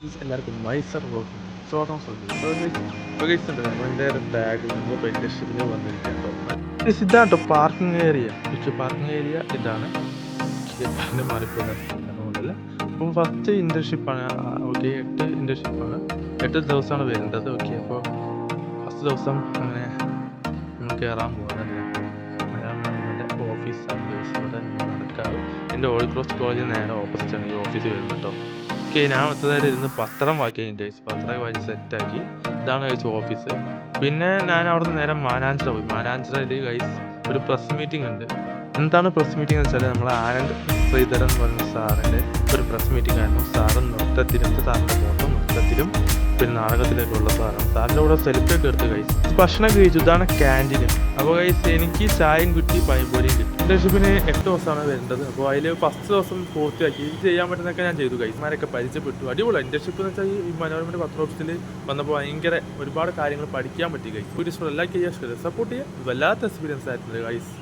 എല്ലാവർക്കും മൈസർ വ്ളോഗിന് സ്വാഗതം ശ്രദ്ധിക്കുന്നുണ്ട്. നമ്മളിൻ്റെ ബാഗിൽ നിന്ന് പെൻഡഷിപ്പിൽ വന്നിരിക്കുക ഇതാട്ടോ പാർക്കിംഗ് ഏരിയ. പാർക്കിംഗ് ഏരിയ ഇതാണ്. പിന്നെ മാറിപ്പോകുന്നില്ല. അപ്പം ഫസ്റ്റ് ഇൻറ്റേൺഷിപ്പാണ്. ഓക്കെ, 8 ഇൻറ്റേൺഷിപ്പാണ്. 8 ദിവസമാണ് വരേണ്ടത്. ഓക്കെ, അപ്പോൾ ഫസ്റ്റ് ദിവസം അങ്ങനെ നമ്മൾ കയറാൻ പോകുന്നത് നമ്മുടെ ഓഫീസാണ്. ഇവിടെ നടക്കാറ് എൻ്റെ ഓൾഡ് ക്രോസ് കോളേജിൽ നേരെ ഓപ്പോസിറ്റാണ് ഈ ഓഫീസ് വരുന്നത് കേട്ടോ. ഓക്കെ, ഞാൻ അടുത്തതായിട്ട് ഇരുന്ന് പത്രം വായിക്കാൻ കഴിച്ചു. പത്രം വായിച്ച് സെറ്റാക്കി. ഇതാണ് കഴിച്ച ഓഫീസ്. പിന്നെ ഞാൻ അവിടെ നിന്ന് നേരെ മാനാഞ്ചിറ പോയി. മാനാഞ്ചിറയിൽ ഗൈസ് ഒരു പ്രസ് മീറ്റിംഗ് ഉണ്ട്. എന്താണ് പ്രസ് മീറ്റിംഗ് എന്ന് വെച്ചാൽ നമ്മളെ ആനന്ദ് ശ്രീധരൻ എന്ന് പറയുന്ന സാറിൻ്റെ ഒരു പ്രസ് മീറ്റിംഗ് ആയിരുന്നു. സാറ് നൃത്തത്തിലും സാറിൻ്റെ ഫോട്ടോ നൃത്തത്തിലും പിന്നെ നാടകത്തിലൊക്കെ സാറാണ്. സാറിൻ്റെ കൂടെ സെൽഫി ഒക്കെ എടുത്ത് കഴിച്ചു. ഭക്ഷണം കഴിച്ചു. ഇതാണ് ക്യാൻറ്റീൻ. അപ്പോൾ കഴിച്ച് എനിക്ക് ചായയും കിട്ടി, പനിപ്പൊരിയും കിട്ടി. ഇൻറ്റേൺഷിപ്പിന് 8 ദിവസമാണ് വരേണ്ടത്. അപ്പോൾ അതിൽ ഫസ്റ്റ് ദിവസം പൂർത്തിയാക്കി. ഇത് ചെയ്യാൻ പറ്റുന്നതൊക്കെ ഞാൻ ചെയ്തു. കൈസ്മാരൊക്കെ പരിചയപ്പെട്ടു. അടിപൊളി ഇൻറ്റേൺഷിപ്പ് എന്ന് വെച്ചാൽ ഈ മനോരമയുടെ പത്ര ഓഫീസിൽ വന്നപ്പോൾ ഭയങ്കര ഒരുപാട് കാര്യങ്ങൾ പഠിക്കാൻ പറ്റി. ഗൈസ് വീഡിയോസ് എല്ലാ സപ്പോർട്ട് ചെയ്യുക. വല്ലാത്ത എക്സ്പീരിയൻസ് ആയിരുന്നു ഗൈസ്.